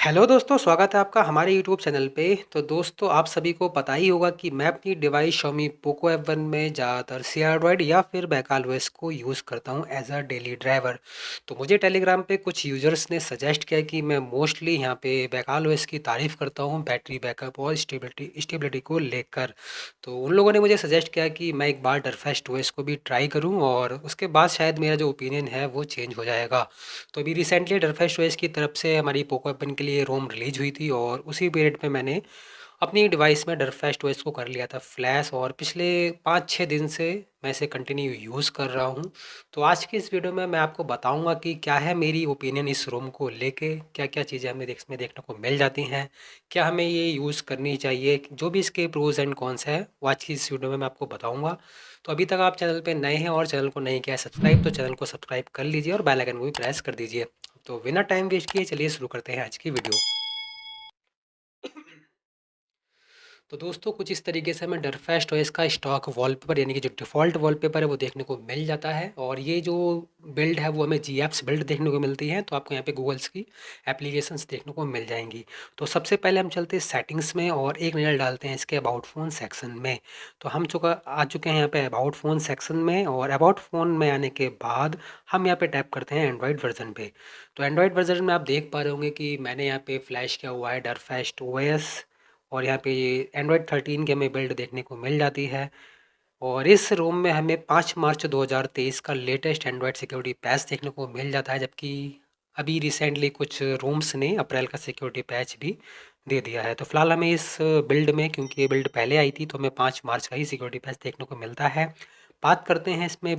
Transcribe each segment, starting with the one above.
Hello दोस्तों, स्वागत है आपका हमारे यूट्यूब चैनल पे। तो दोस्तों, आप सभी को पता ही होगा कि मैं अपनी डिवाइस Xiaomi Poco F1 में ज़्यादातर Android या फिर बैकल ओएस को यूज़ करता हूँ एज अ डेली ड्राइवर। तो मुझे टेलीग्राम पे कुछ यूज़र्स ने सजेस्ट किया कि मैं मोस्टली यहाँ पे बैकल ओएस की तारीफ़ करता हूँ बैटरी बैकअप और स्टेबिलिटी को लेकर। तो उन लोगों ने मुझे सजेस्ट किया कि मैं एक बार डरफेस्ट ओएस को भी ट्राई करूँ और उसके बाद शायद मेरा जो ओपिनियन है वो चेंज हो जाएगा। तो अभी रिसेंटली डरफेस्ट ओएस की तरफ से हमारी पोको एफ के लिए रोम रिलीज हुई थी और उसी पीरियड पे मैंने अपनी डिवाइस में डरफेस्ट ओएस को कर लिया था फ्लैश और पिछले 5-6 दिन से मैं इसे कंटिन्यू यूज़ कर रहा हूँ। तो आज की इस वीडियो में मैं आपको बताऊंगा कि क्या है मेरी ओपिनियन इस रोम को लेके, क्या क्या चीज़ें हमें इसमें देखने को मिल जाती हैं, क्या हमें ये यूज़ करनी चाहिए, जो भी इसके प्रोज एंड कॉन्स है वो आज की इस वीडियो में मैं आपको बताऊंगा। तो अभी तक आप चैनल पे नए हैं और चैनल को नहीं किया है सब्सक्राइब, तो चैनल को सब्सक्राइब कर लीजिए और बेल आइकन को भी प्रेस कर दीजिए। तो बिना टाइम वेस्ट किए चलिए शुरू करते हैं आज की वीडियो। तो दोस्तों, कुछ इस तरीके से हमें डरफेस्ट ओएस का स्टॉक वॉलपेपर यानी कि जो डिफ़ॉल्ट वॉलपेपर है वो देखने को मिल जाता है और ये जो बिल्ड है वो हमें जी एप्स बिल्ड देखने को मिलती है। तो आपको यहाँ पे गूगल्स की एप्लीकेशंस देखने को मिल जाएंगी। तो सबसे पहले हम चलते हैं सेटिंग्स में और एक नज़र डालते हैं इसके अबाउट फ़ोन सेक्शन में। तो हम आ चुके हैं यहाँ पे अबाउट फ़ोन सेक्शन में और अबाउट फ़ोन में आने के बाद हम यहाँ पे टैप करते हैं एंड्रॉयड वर्जन पे। तो एंड्रॉयड वर्जन में आप देख पा रहे होंगे कि मैंने यहाँ पे फ्लैश किया हुआ है डरफेस्ट ओएस और यहाँ पे ये एंड्रॉयड 13 की हमें बिल्ड देखने को मिल जाती है। और इस रोम में हमें 5 मार्च 2023 का लेटेस्ट एंड्रॉयड सिक्योरिटी पैच देखने को मिल जाता है, जबकि अभी रिसेंटली कुछ रोम्स ने अप्रैल का सिक्योरिटी पैच भी दे दिया है। तो फिलहाल हमें इस बिल्ड में, क्योंकि ये बिल्ड पहले आई थी, तो हमें 5 मार्च का ही सिक्योरिटी पैच देखने को मिलता है। बात करते हैं इसमें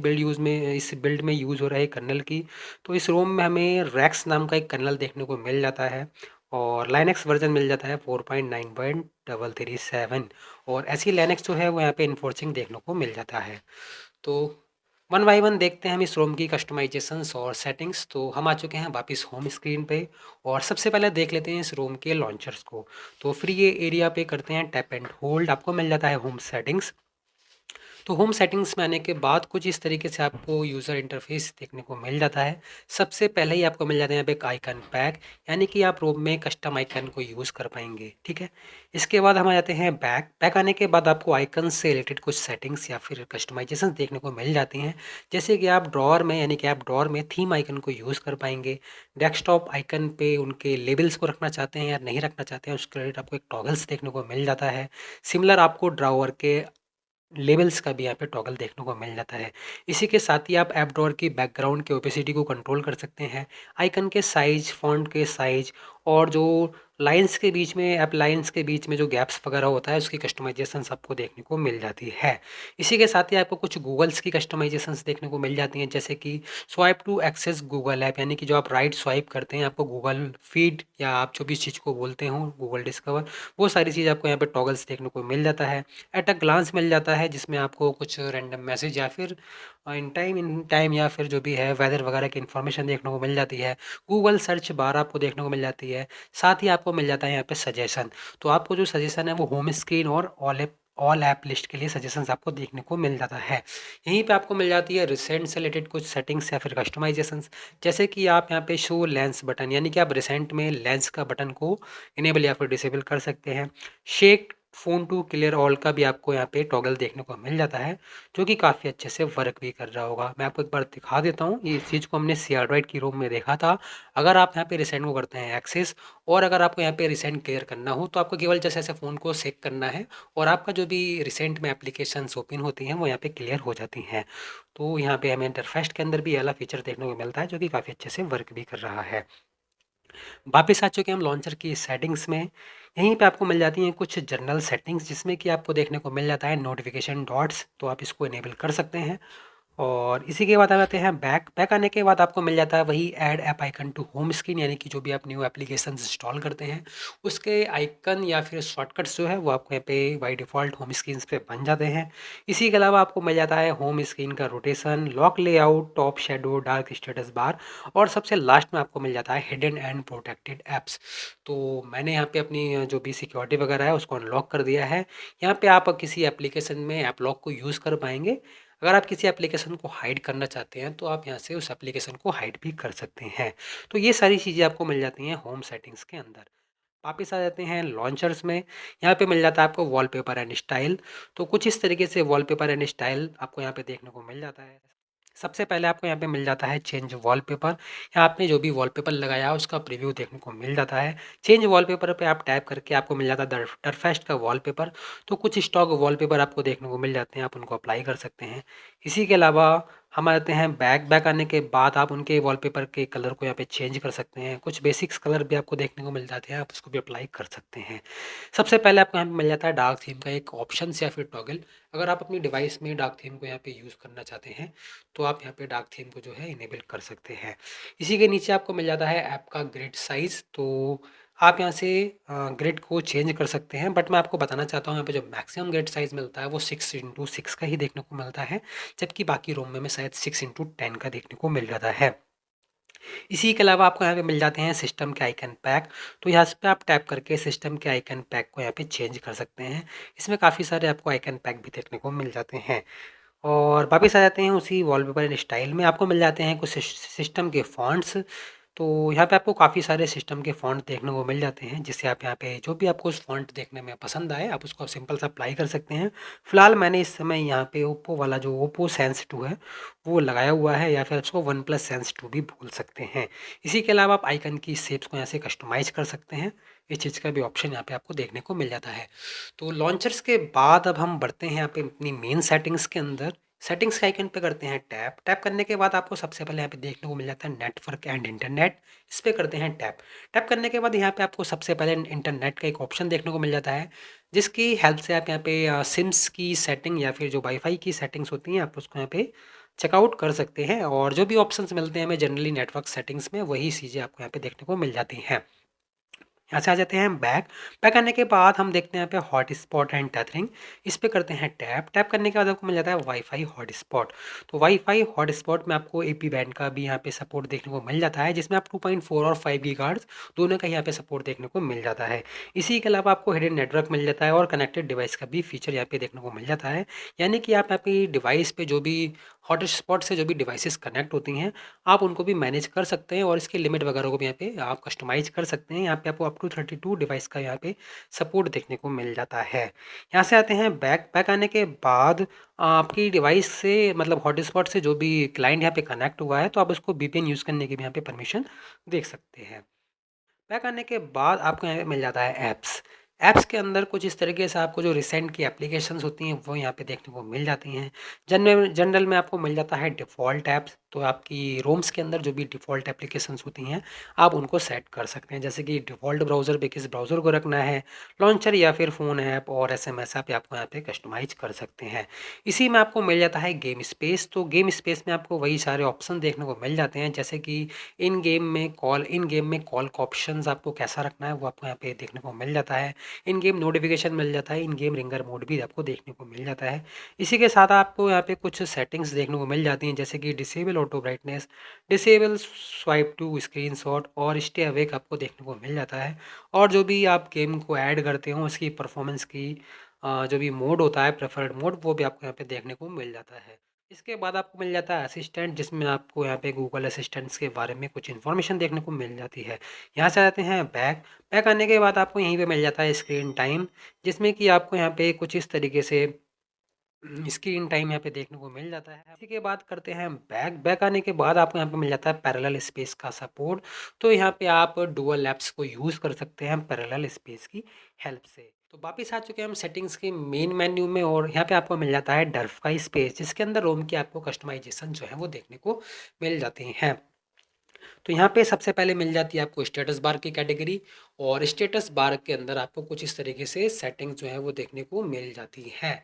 इस बिल्ड में यूज़ हो रहे कर्नल की। तो इस रोम में हमें रैक्स नाम का एक कर्नल देखने को मिल जाता है और लाइनक्स वर्जन मिल जाता है 4.9.337 और ऐसी लाइनक्स जो है वो यहाँ पे इन्फोर्सिंग देखने को मिल जाता है। तो वन बाई वन देखते हैं हम इस रोम की कस्टमाइजेशंस और सेटिंग्स। तो हम आ चुके हैं वापस होम स्क्रीन पे और सबसे पहले देख लेते हैं इस रोम के लॉन्चर्स को। तो फिर ये एरिया पे करते हैं टैप एंड होल्ड, आपको मिल जाता है होम सेटिंग्स। तो होम सेटिंग्स में आने के बाद कुछ इस तरीके से आपको यूज़र इंटरफेस देखने को मिल जाता है। सबसे पहले ही आपको मिल जाता है यहाँ पे एक आइकन पैक, यानी कि आप रोम में कस्टम आइकन को यूज़ कर पाएंगे। ठीक है, इसके बाद हम आ जाते हैं बैक आने के बाद आपको आइकन से रिलेटेड कुछ सेटिंग्स या फिर कस्टमाइजेशन देखने को मिल जाती हैं। जैसे कि आप ड्रॉअर में, यानी कि आप ड्रॉअर में थीम आइकन को यूज़ कर पाएंगे। डेस्कटॉप आइकन पे उनके लेबल्स को रखना चाहते हैं या नहीं रखना चाहते हैं, उसके रिलेटेड आपको एक टॉगल्स देखने को मिल जाता है। सिमिलर आपको ड्रॉअर के लेबल्स का भी यहाँ पे टॉगल देखने को मिल जाता है। इसी के साथ ही आप ऐप ड्रॉअर की बैकग्राउंड की ओपेसिटी को कंट्रोल कर सकते हैं। आइकन के साइज, फॉन्ट के साइज और जो लाइंस के बीच में, ऐप लाइंस के बीच में जो गैप्स वगैरह होता है उसकी कस्टमाइजेशंस आपको देखने को मिल जाती है। इसी के साथ ही आपको कुछ गूगल्स की कस्टमाइजेशंस देखने को मिल जाती हैं, जैसे कि swipe to access Google app, यानी कि जो आप राइट स्वाइप करते हैं आपको गूगल फीड या आप जो भी इस चीज़ को बोलते हो गूगल डिस्कवर, वो सारी चीज़ आपको यहाँ पे टॉगल्स देखने को मिल जाता है। एट अ ग्लांस मिल जाता है, जिसमें आपको कुछ रैंडम मैसेज या फिर इन टाइम या फिर जो भी है वेदर वगैरह की इन्फॉर्मेशन देखने को मिल जाती है। गूगल सर्च बार आपको देखने को मिल जाती है। साथ ही आपको मिल जाता है यहाँ पे सजेशन। तो आपको जो सजेशन है वो होम स्क्रीन और ऑल ऐप लिस्ट के लिए सजेशंस आपको देखने को मिल जाता है। यहीं पे आपको मिल जाती है रिसेंट से रिलेटेड कुछ सेटिंग्स या फिर कस्टमाइजेशंस, जैसे कि आप यहाँ पे शो लेंस बटन, यानी कि आप रिसेंट में लेंस का बटन को इनेबल या फिर डिसेबल कर सकते हैं। Shake phone to clear all का भी आपको यहाँ पे टॉगल देखने को मिल जाता है, जो कि काफ़ी अच्छे से वर्क भी कर रहा होगा। मैं आपको एक बार दिखा देता हूँ, ये इस चीज़ को हमने एंड्रॉइड की रोम में देखा था। अगर आप यहाँ पे रिसेंट को करते हैं एक्सेस और अगर आपको यहाँ पे रिसेंट क्लियर करना हो तो आपको केवल जैसे ऐसे फ़ोन को सेक करना है और आपका जो भी रिसेंट में एप्लीकेशंस ओपन होती हैं वो यहाँ पे क्लियर हो जाती हैं। तो यहाँ पे हमें इंटरफेस्ट के अंदर भी ये वाला फीचर देखने को मिलता है, जो कि काफ़ी अच्छे से वर्क भी कर रहा है। वापस आ चुके हैं हम लॉन्चर की सेटिंग्स में। यहीं पे आपको मिल जाती हैं कुछ जनरल सेटिंग्स, जिसमें कि आपको देखने को मिल जाता है नोटिफिकेशन डॉट्स, तो आप इसको इनेबल कर सकते हैं। और इसी के बाद आ जाते हैं बैक आने के बाद आपको मिल जाता है वही add app icon to home screen, यानी कि जो भी आप न्यू एप्लीकेशंस इंस्टॉल करते हैं उसके आइकन या फिर शॉर्टकट्स जो है वो आपको यहाँ पे बाय डिफ़ॉल्ट होम स्क्रीन पे बन जाते हैं। इसी के अलावा आपको मिल जाता है होम स्क्रीन का rotation, lock layout, top shadow, dark status bar और सबसे लास्ट में आपको मिल जाता है हिडन एंड प्रोटेक्टेड ऐप्स। तो मैंने यहाँ पे अपनी जो भी सिक्योरिटी वगैरह है उसको अनलॉक कर दिया है। यहाँ पे आप किसी एप्लीकेशन में ऐप लॉक को यूज़ कर पाएंगे अगर आप किसी एप्लीकेशन को हाइड करना चाहते हैं तो आप यहाँ से उस एप्लीकेशन को हाइड भी कर सकते हैं। तो ये सारी चीज़ें आपको मिल जाती हैं होम सेटिंग्स के अंदर। वापिस आ जाते हैं लॉन्चर्स में। यहाँ पे मिल जाता है आपको वॉलपेपर एंड स्टाइल। तो कुछ इस तरीके से वॉलपेपर एंड स्टाइल आपको यहाँ पे देखने को मिल जाता है। सबसे पहले आपको यहाँ पे मिल जाता है चेंज वॉलपेपर। यहाँ आपने जो भी वॉलपेपर लगाया है उसका प्रीव्यू देखने को मिल जाता है। चेंज वॉलपेपर पे आप टैप करके आपको मिल जाता है डरफेस्ट का वॉलपेपर। तो कुछ स्टॉक वॉलपेपर आपको देखने को मिल जाते हैं, आप उनको अप्लाई कर सकते हैं। इसी के अलावा हम आते हैं बैक। बैक आने के बाद आप उनके वॉलपेपर के कलर को यहाँ पे चेंज कर सकते हैं। कुछ बेसिक्स कलर भी आपको देखने को मिल जाते हैं, आप उसको भी अप्लाई कर सकते हैं। सबसे पहले आपको यहाँ पे मिल जाता है डार्क थीम का एक ऑप्शन या फिर टॉगल। अगर आप अपनी डिवाइस में डार्क थीम को यहाँ पे यूज़ करना चाहते हैं तो आप यहाँ पे डार्क थीम को जो है इनेबल कर सकते हैं। इसी के नीचे आपको मिल जाता है ऐप का ग्रिड साइज़। तो आप यहाँ से ग्रिड को चेंज कर सकते हैं, बट मैं आपको बताना चाहता हूँ यहाँ पे जो मैक्सिमम ग्रिड साइज़ मिलता है वो 6x6 का ही देखने को मिलता है, जबकि बाकी रोम में शायद 6x10 का देखने को मिल जाता है। इसी के अलावा आपको यहाँ पे मिल जाते हैं सिस्टम के आइकन पैक। तो यहाँ पे आप टैप करके सिस्टम के आइकन पैक को यहाँ पे चेंज कर सकते हैं। इसमें काफ़ी सारे आपको आइकन पैक भी देखने को मिल जाते हैं। और वापस आ जाते हैं उसी वॉलपेपर एंड स्टाइल में। आपको मिल जाते हैं कुछ सिस्टम के फ़ॉन्ट्स। तो यहाँ पे आपको काफ़ी सारे सिस्टम के फ़ॉन्ट देखने को मिल जाते हैं, जिससे आप यहाँ पे जो भी आपको उस फ़ॉन्ट देखने में पसंद आए आप उसको सिंपल सा अप्लाई कर सकते हैं। फ़िलहाल मैंने इस समय यहाँ पे ओप्पो वाला जो ओप्पो सेंस 2 है वो लगाया हुआ है, या फिर उसको वन प्लस सेंस 2 भी बोल सकते हैं। इसी के अलावा आप आइकन की शेप्स को यहाँ से कस्टमाइज़ कर सकते हैं। इस चीज़ का भी ऑप्शन यहाँ पे आपको देखने को मिल जाता है। तो लॉन्चर्स के बाद अब हम बढ़ते हैं यहाँ पे अपनी मेन सेटिंग्स के अंदर। सेटिंग्स के आइकन पे करते हैं टैप। टैप करने के बाद आपको सबसे पहले यहाँ पे देखने को मिल जाता है नेटवर्क एंड इंटरनेट। इस पे करते हैं टैप। टैप करने के बाद यहाँ पे आपको सबसे पहले इंटरनेट का एक ऑप्शन देखने को मिल जाता है, जिसकी हेल्प से आप यहाँ पे सिम्स की सेटिंग या फिर जो वाईफाई की सेटिंग्स होती हैं आप उसको यहाँ पे चेकआउट कर सकते हैं। और जो भी ऑप्शंस मिलते हैं हमें जनरली नेटवर्क सेटिंग्स में, वही चीज़ें आपको यहाँ पे देखने को मिल जाती हैं। यहाँ से आ जाते हैं बैक। बैक आने के बाद हम देखते हैं यहाँ पे हॉटस्पॉट एंड टेथरिंग। इस पे करते हैं टैप। टैप करने के बाद आपको मिल जाता है वाईफाई हॉटस्पॉट। तो वाईफाई हॉटस्पॉट में आपको एपी बैंड का भी यहाँ पे सपोर्ट देखने को मिल जाता है, जिसमें आप 2.4 और 5 गीगाहर्ट्ज़ दोनों का यहाँ पे सपोर्ट देखने को मिल जाता है। इसी के अलावा आपको हिडन नेटवर्क मिल जाता है और कनेक्टेड डिवाइस का भी फीचर यहाँ पे देखने को मिल जाता है। यानी कि आप यहाँ पे डिवाइस पे जो भी हॉटस्पॉट से जो भी डिवाइसेस कनेक्ट होती हैं आप उनको भी मैनेज कर सकते हैं, और इसकी लिमिट वगैरह को भी यहाँ पे आप कस्टमाइज़ कर सकते हैं। यहाँ पे आपको अप टू 32 डिवाइस का यहाँ पे सपोर्ट देखने को मिल जाता है। यहाँ से आते हैं बैक। बैक आने के बाद आपकी डिवाइस से मतलब हॉटस्पॉट से जो भी क्लाइंट यहाँ पे कनेक्ट हुआ है तो आप उसको वीपीएन यूज़ करने की भी यहाँ पे परमिशन देख सकते हैं। बैक आने के बाद आपको यहाँ पे मिल जाता है ऐप्स। ऐप्स के अंदर कुछ इस तरीके से आपको जो रिसेंट की एप्लीकेशंस होती हैं वो यहाँ पे देखने को मिल जाती हैं। जनरल में आपको मिल जाता है डिफ़ॉल्ट ऐप्स। तो आपकी रोम्स के अंदर जो भी डिफ़ॉल्ट एप्लीकेशंस होती हैं आप उनको सेट कर सकते हैं, जैसे कि डिफ़ॉल्ट ब्राउज़र पे किस ब्राउज़र को रखना है, लॉन्चर या फिर फ़ोन ऐप और एसएमएस ऐप आपको यहाँ पे कस्टमाइज़ कर सकते हैं। इसी में आपको मिल जाता है गेम स्पेस। तो गेम स्पेस में आपको वही सारे ऑप्शन देखने को मिल जाते हैं, जैसे कि इन गेम में कॉल का ऑप्शंस आपको कैसा रखना है वो आपको यहाँ पे देखने को मिल जाता है। इन गेम नोटिफिकेशन मिल जाता है, इन गेम रिंगर मोड भी आपको देखने को मिल जाता है। इसी के साथ आपको यहाँ पे कुछ सेटिंग्स देखने को मिल जाती हैं, जैसे कि disable auto brightness, disable swipe to screenshot और स्टे अवेक आपको देखने को मिल जाता है। और जो भी आप गेम को ऐड करते हो उसकी परफॉर्मेंस की जो भी मोड होता है प्रेफर्ड मोड वो भी आपको यहाँ पे देखने को मिल जाता है। इसके बाद आपको मिल जाता है असिस्टेंट, जिसमें आपको यहाँ पे गूगल असिस्टेंट्स के बारे में कुछ इन्फॉर्मेशन देखने को मिल जाती है। यहाँ से आते हैं बैक। बैक आने के बाद आपको यहीं पे मिल जाता है स्क्रीन टाइम, जिसमें कि आपको यहाँ पे कुछ इस तरीके से स्क्रीन टाइम यहाँ पे देखने को मिल जाता है। इसी के बाद करते हैं बैक। बैक आने के बाद आपको यहाँ पे मिल जाता है पैरेलल स्पेस का सपोर्ट। तो यहाँ पे आप डुअल ऐप्स को यूज़ कर सकते हैं पैरेलल स्पेस की हेल्प से। तो वापिस आ चुके हैं हम सेटिंग्स के मेन मेन्यू में, और यहाँ पे आपको मिल जाता है डर्फ का स्पेस, जिसके अंदर रोम की आपको कस्टमाइजेशन जो है वो देखने को मिल जाती हैं। तो यहाँ पे सबसे पहले मिल जाती है आपको स्टेटस बार की कैटेगरी, और स्टेटस बार के अंदर आपको कुछ इस तरीके से सेटिंग जो है वो देखने को मिल जाती है।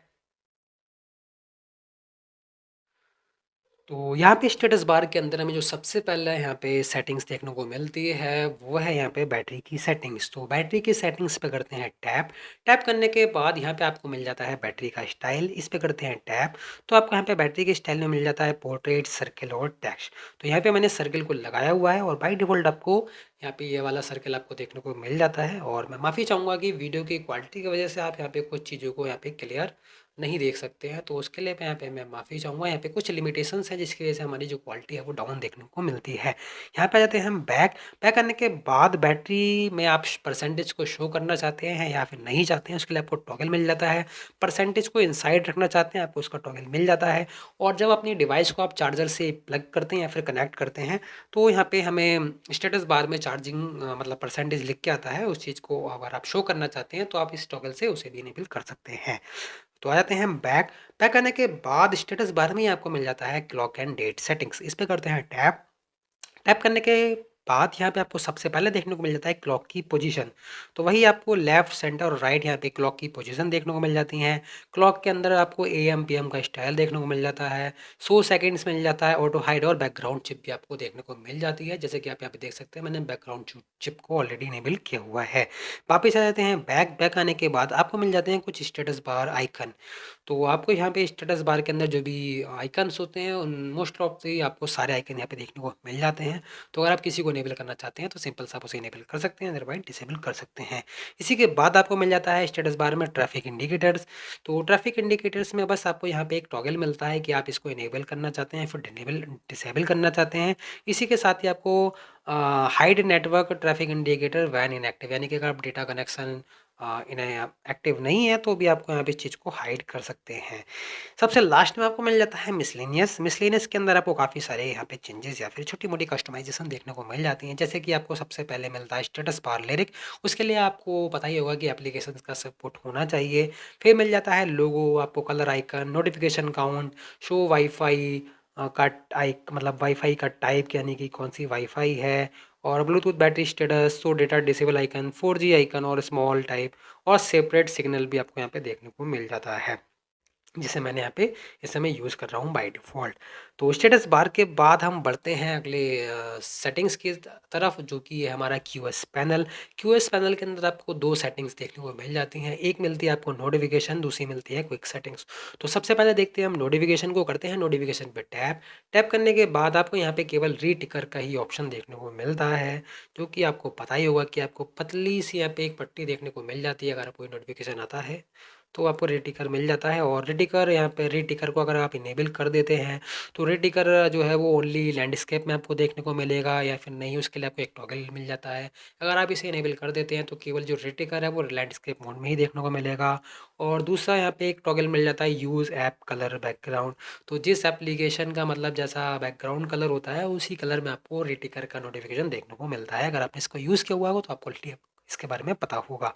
तो यहाँ पे स्टेटस बार के अंदर हमें जो सबसे पहले यहाँ पे सेटिंग्स देखने को मिलती है वो है यहाँ पे बैटरी की सेटिंग्स। तो बैटरी की सेटिंग्स पे करते हैं टैप। टैप करने के बाद यहाँ पे आपको मिल जाता है बैटरी का स्टाइल। इस पे करते हैं टैप। तो आपको यहाँ पे बैटरी के स्टाइल में मिल जाता है पोर्ट्रेट, सर्किल और टेक्स्ट। तो यहाँ पे मैंने सर्किल को लगाया हुआ है, और बाई डिफ़ॉल्ट आपको यहाँ पे ये वाला सर्किल आपको देखने को मिल जाता है। और मैं माफ़ी चाहूँगा कि वीडियो की क्वालिटी की वजह से आप यहाँ पे कुछ चीज़ों को यहाँ पे क्लियर नहीं देख सकते हैं। तो उसके लिए मैं माफ़ी चाहूँगा। यहाँ पे कुछ लिमिटेशंस हैं जिसकी वज़ह से हमारी जो क्वालिटी है वो डाउन देखने को मिलती है। यहाँ पे आ जाते हैं हम बैक। बैक करने के बाद बैटरी में आप परसेंटेज को शो करना चाहते हैं या फिर नहीं चाहते हैं, उसके लिए आपको टॉगल मिल जाता है। परसेंटेज को इनसाइड रखना चाहते हैं, आपको उसका टॉगल मिल जाता है। और जब अपनी डिवाइस को आप चार्जर से प्लग करते हैं या फिर कनेक्ट करते हैं, तो यहाँ पे हमें स्टेटस बार में चार्जिंग मतलब परसेंटेज लिख के आता है। उस चीज़ को अगर आप शो करना चाहते हैं तो आप इस टॉगल से उसे भी इनेबल कर सकते हैं। तो आ जाते हैं हम बैक। बैक करने के बाद स्टेटस बार में ही आपको मिल जाता है क्लॉक एंड डेट सेटिंग्स। इस पे करते हैं टैप। टैप करने के बाद यहाँ पे आपको सबसे पहले देखने को मिल जाता है क्लॉक की पोजीशन। तो वही आपको लेफ्ट, सेंटर और राइट यहाँ पे क्लॉक की पोजीशन देखने को मिल जाती हैं। क्लॉक के अंदर आपको एएम पीएम का स्टाइल देखने को मिल जाता है। 100 सेकंड्स मिल जाता है। ऑटो हाइड और बैकग्राउंड चिप भी आपको देखने को मिल जाती है। जैसे कि आप यहाँ पे देख सकते हैं, मैंने बैकग्राउंड चिप को ऑलरेडी इनेबल किया हुआ है। वापस आ जाते हैं बैक। बैक आने के बाद आपको मिल जाते हैं कुछ स्टेटस बार आइकन। तो आपको यहाँ पे स्टेटस बार के अंदर जो भी आइकन्स होते हैं, उन मोस्ट ऑफ से आपको सारे आइकन यहाँ पे देखने को मिल जाते हैं। तो अगर आप किसी को इनेबल करना चाहते हैं तो सिंपल सा आप उसे इनेबल कर सकते हैं, अदरवाइज डिसेबल कर सकते हैं। इसी के बाद आपको मिल जाता है स्टेटस बार में ट्रैफिक इंडिकेटर्स। तो ट्रैफिक इंडिकेटर्स में बस आपको यहाँ पे एक टॉगल मिलता है कि आप इसको इनेबल करना चाहते हैं फिर डिसेबल करना चाहते हैं। इसी के साथ ही आपको hide network traffic indicator when inactive, यानी कि अगर आप डेटा कनेक्शन इन्हें एक्टिव नहीं है तो भी आपको यहाँ पे इस चीज़ को हाइड कर सकते हैं। सबसे लास्ट में आपको मिल जाता है मिसलेनियस। मिसलेनियस के अंदर आपको काफ़ी सारे यहाँ पे चेंजेस या फिर छोटी-मोटी कस्टमाइज़ेशन देखने को मिल जाती हैं। जैसे कि आपको सबसे पहले मिलता है स्टेटस बार लिरिक। उसके लिए आपको पता ही होगा कि एप्लीकेशंस का सपोर्ट होना चाहिए। फिर मिल जाता है लोगो, आपको colour icon, notification count, show wifi का मतलब वाईफ़ाई का टाइप, यानी कि कौन-सी वाईफ़ाई है, और Bluetooth battery status, show data disable icon, 4G icon और स्मॉल टाइप, और सेपरेट सिग्नल भी आपको यहाँ पे देखने को मिल जाता है, जिसे मैंने यहाँ पे इस समय यूज़ कर रहा हूँ बाय डिफ़ॉल्ट। तो स्टेटस बार के बाद हम बढ़ते हैं अगले सेटिंग्स की तरफ, जो कि है हमारा क्यूएस पैनल। क्यूएस पैनल के अंदर आपको 2 सेटिंग्स देखने को मिल जाती हैं। एक मिलती है आपको नोटिफ़िकेशन, दूसरी मिलती है क्विक सेटिंग्स। तो सबसे पहले देखते हैं हम नोटिफ़िकेशन को, करते हैं नोटिफ़िकेशन पे टैप। टैप करने के बाद आपको यहाँ पे केवल रीटिकर का ही ऑप्शन देखने को मिलता है, जो कि आपको पता ही होगा कि आपको पतली सी यहाँ पे एक पट्टी देखने को मिल जाती है अगर कोई नोटिफ़िकेशन आता है, तो आपको रेटिकर मिल जाता है। और रेटिकर यहाँ पे, रेटिकर को अगर आप इनेबल कर देते हैं तो रेटिकर जो है वो ओनली लैंडस्केप में आपको देखने को मिलेगा, या फिर नहीं, उसके लिए आपको एक टॉगल मिल जाता है। अगर आप इसे इनेबल कर देते हैं तो केवल जो रेटिकर है वो लैंडस्केप मोड में ही देखने को मिलेगा। और दूसरा यहाँ पे एक टॉगल मिल जाता है यूज़ ऐप कलर बैकग्राउंड। तो जिस एप्लीकेशन का मतलब जैसा बैकग्राउंड कलर होता है, उसी कलर में आपको रेटिकर का नोटिफिकेशन देखने को मिलता है। अगर आपने इसको यूज़ किया हुआ होगा तो आपको इसके बारे में पता होगा।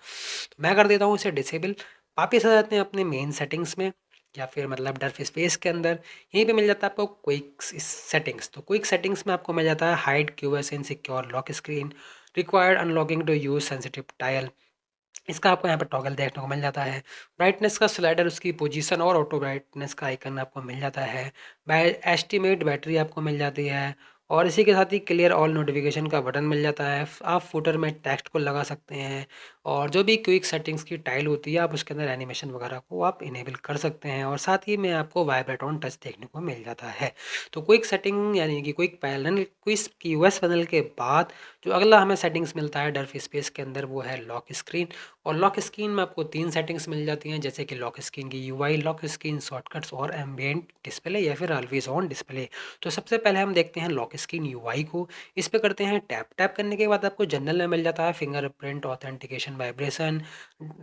तो मैं कर देता हूँ इसे डिसेबल। वापस आ जाते हैं अपने मेन सेटिंग्स में, या फिर मतलब डर स्पेस के अंदर। यहीं पे मिल जाता है आपको क्विक सेटिंग्स। तो क्विक सेटिंग्स में आपको मिल जाता है hide QS in secure lock screen, required unlocking to use sensitive tile. इसका आपको यहाँ पे टॉगल देखने को मिल जाता है। ब्राइटनेस का स्लाइडर, उसकी पोजीशन और ऑटो ब्राइटनेस का आइकन आपको मिल जाता है। एस्टिमेट बैटरी आपको मिल जाती है। और इसी के साथ ही क्लियर ऑल नोटिफिकेशन का बटन मिल जाता है। आप फुटर में टेक्स्ट को लगा सकते हैं। और जो भी क्विक सेटिंग्स की टाइल होती है, आप उसके अंदर एनिमेशन वगैरह को आप इनेबल कर सकते हैं। और साथ ही में आपको वाइब्रेट ऑन टच देखने को मिल जाता है। तो क्विक सेटिंग यानी कि quick panel, quick US panel के बाद जो अगला हमें सेटिंग्स मिलता है डर्फ स्पेस के अंदर, वो है लॉक स्क्रीन। और लॉक स्क्रीन में आपको 3 सेटिंग्स मिल जाती हैं, जैसे कि लॉक स्क्रीन की यूआई, लॉक स्क्रीन शॉर्टकट्स और एम्बिएंट डिस्प्ले या फिर ऑलवेज ऑन डिस्प्ले। तो सबसे पहले हम देखते हैं लॉक स्क्रीन यूआई को। इस पे करते हैं टैप। टैप करने के बाद आपको जनरल में मिल जाता है fingerprint authentication, vibration,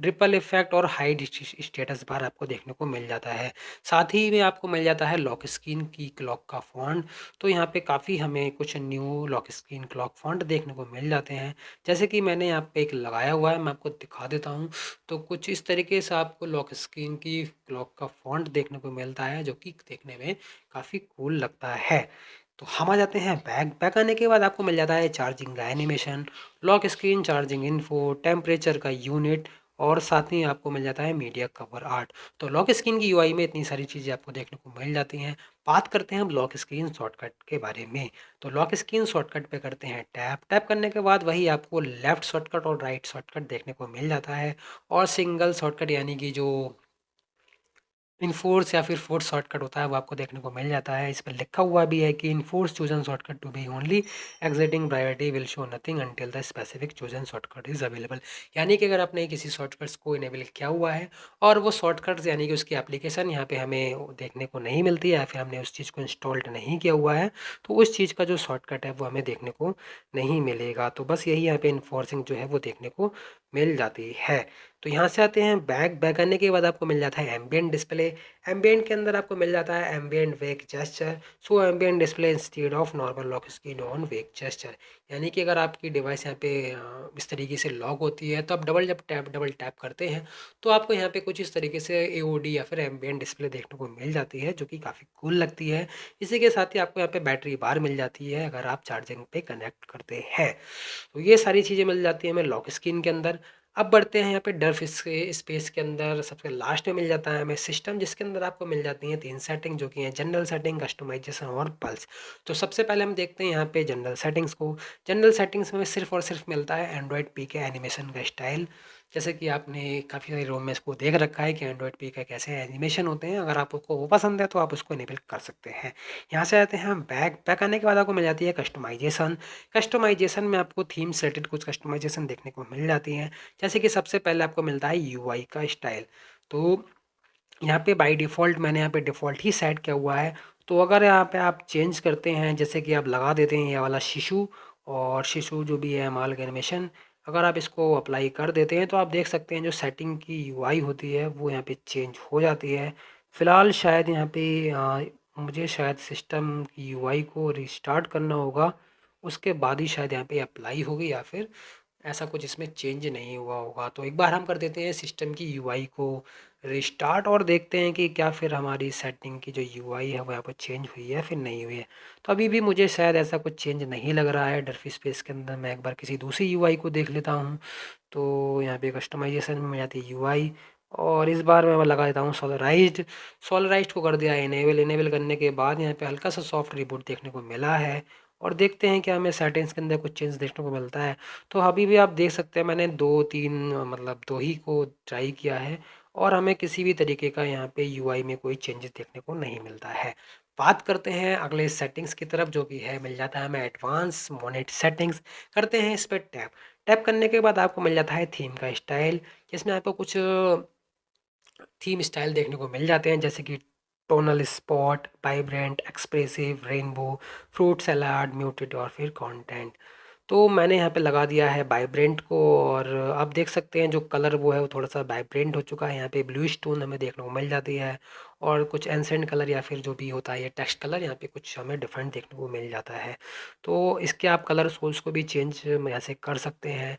ripple effect और हाइड स्टेटस बार आपको देखने को मिल जाता है। साथ ही में आपको मिल जाता है लॉक स्क्रीन की क्लॉक का फॉन्ट। तो यहाँ पे काफ़ी हमें कुछ new lock screen clock font देखने को मिल जाते हैं, जैसे कि मैंने यहाँ पे एक लगाया हुआ है, मैं आपको दिखा देता हूँ। तो कुछ इस तरीके से आपको लॉक स्क्रीन की क्लॉक का फॉन्ट देखने को मिलता है, जो कि देखने में काफ़ी कूल लगता है। तो हम आ जाते हैं बैक। बैक आने के बाद आपको मिल जाता है चार्जिंग का animation, lock screen charging info, temperature का यूनिट, और साथ ही आपको मिल जाता है मीडिया कवर आर्ट। तो लॉक स्क्रीन की यूआई में इतनी सारी चीज़ें आपको देखने को मिल जाती हैं। बात करते हैं हम लॉक स्क्रीन शॉर्टकट के बारे में। तो लॉक स्क्रीन शॉर्टकट पे करते हैं टैप। टैप करने के बाद वही आपको लेफ़्ट शॉर्टकट और राइट शॉर्टकट देखने को मिल जाता है। और सिंगल शॉर्टकट, यानी कि जो इनफोर्स या फिर फोर्स शॉर्टकट होता है वो आपको देखने को मिल जाता है। इस पर लिखा हुआ भी है कि enforce chosen shortcut to be only existing priority will show nothing until the specific chosen shortcut is available. यानी कि अगर आपने किसी शॉर्टकट्स को इनेबल किया हुआ है और वो शॉर्टकट्स यानी कि उसकी एप्लीकेशन यहाँ पे हमें देखने को नहीं मिलती है या फिर हमने उस चीज़ को इंस्टॉल्ड नहीं किया हुआ है, तो उस चीज़ का जो शॉर्टकट है वो हमें देखने को नहीं मिलेगा। तो बस यही यहाँ पे इन्फोर्सिंग जो है वो देखने को मिल जाती है। तो यहाँ से आते हैं बैक। बैक आने के बाद आपको मिल जाता है एम्बियंट डिस्प्ले। एम्बियंट के अंदर आपको मिल जाता है ambient wake gesture. So ambient display instead of normal lock screen on wake gesture. यानी कि अगर आपकी डिवाइस यहाँ पे इस तरीके से लॉक होती है तो आप डबल टैप करते हैं तो आपको यहाँ पे कुछ इस तरीके से एओडी या फिर एम्बियंट डिस्प्ले देखने को मिल जाती है, जो कि काफ़ी कूल लगती है। इसी के साथ ही आपको यहाँ पे बैटरी बार मिल जाती है अगर आप चार्जिंग पे कनेक्ट करते हैं। तो ये सारी चीज़ें मिल जाती हैं हमें लॉक स्क्रीन के अंदर। अब बढ़ते हैं यहाँ पे डर्फ स्पेस के अंदर। सबसे लास्ट में मिल जाता है हमें सिस्टम, जिसके अंदर आपको मिल जाती हैं 3 सेटिंग, जो कि हैं जनरल सेटिंग, कस्टमाइजेशन और पल्स। तो सबसे पहले हम देखते हैं यहाँ पे जनरल सेटिंग्स को। जनरल सेटिंग्स में सिर्फ और सिर्फ मिलता है एंड्रॉयड पी के एनिमेशन का स्टाइल। जैसे कि आपने काफ़ी सारी रोम में इसको देख रखा है कि एंड्रॉयड पी का कैसे एनिमेशन होते हैं। अगर आपको वो पसंद है तो आप उसको इनेबल कर सकते हैं। यहाँ से आते हैं हम बैक। बैक आने के बाद आपको मिल जाती है कस्टमाइजेशन। कस्टमाइजेशन में आपको थीम से रिलेटेड कुछ कस्टमाइजेशन देखने को मिल जाती हैं। जैसे कि सबसे पहले आपको मिलता है यूआई का स्टाइल। तो यहाँ पे बाय डिफ़ॉल्ट मैंने यहाँ पे डिफ़ॉल्ट ही सेट किया हुआ है। तो अगर यहाँ पे आप चेंज करते हैं, जैसे कि आप लगा देते हैं ये वाला शिशु, और शिशु जो भी है माल एनिमेशन, अगर आप इसको अप्लाई कर देते हैं तो आप देख सकते हैं जो सेटिंग की यूआई होती है वो यहाँ पे चेंज हो जाती है। फ़िलहाल शायद यहाँ पे मुझे शायद सिस्टम की यूआई को रिस्टार्ट करना होगा, उसके बाद ही शायद यहाँ पे अप्लाई होगी, या फिर ऐसा कुछ इसमें चेंज नहीं हुआ होगा। तो एक बार हम कर देते हैं सिस्टम की यूआई को रिस्टार्ट और देखते हैं कि क्या फिर हमारी सेटिंग की जो यूआई है वो यहाँ पर चेंज हुई है फिर नहीं हुई है। तो अभी भी मुझे शायद ऐसा कुछ चेंज नहीं लग रहा है डर्फी स्पेस के अंदर। मैं एक बार किसी दूसरी यूआई को देख लेता हूँ। तो यहाँ पे कस्टमाइजेशन में जाती है यूआई, और इस बार मैं लगा देता हूँ सोलराइज्ड। सोलराइज्ड को कर दिया इनेबल। इनेबल करने के बाद यहाँ पे हल्का सा सॉफ्ट रिबूट देखने को मिला है, और देखते हैं कि हमें सेटिंग्स के अंदर कुछ चेंज देखने को मिलता है। तो अभी भी आप देख सकते हैं मैंने 2-3 मतलब 2 ही को ट्राई किया है, और हमें किसी भी तरीके का यहाँ पे यूआई में कोई चेंजेस देखने को नहीं मिलता है। बात करते हैं अगले सेटिंग्स की तरफ, जो कि है मिल जाता है हमें एडवांस मोनेट सेटिंग्स। करते हैं इस पर टैप। टैप करने के बाद आपको मिल जाता है थीम का स्टाइल, जिसमें आपको कुछ थीम स्टाइल देखने को मिल जाते हैं, जैसे कि tonal spot, vibrant, expressive, rainbow, fruit salad, muted और फिर कंटेंट। तो मैंने यहाँ पे लगा दिया है वाइब्रेंट को, और आप देख सकते हैं जो कलर वो है वो थोड़ा सा वाइब्रेंट हो चुका है। यहाँ पे ब्लूइश टोन हमें देखने को मिल जाती है, और कुछ एंसेंट कलर या फिर जो भी होता है ये टेक्स्ट कलर यहाँ पे कुछ हमें डिफरेंट देखने को मिल जाता है। तो इसके आप कलर सोर्स को भी चेंज ऐसे कर सकते हैं।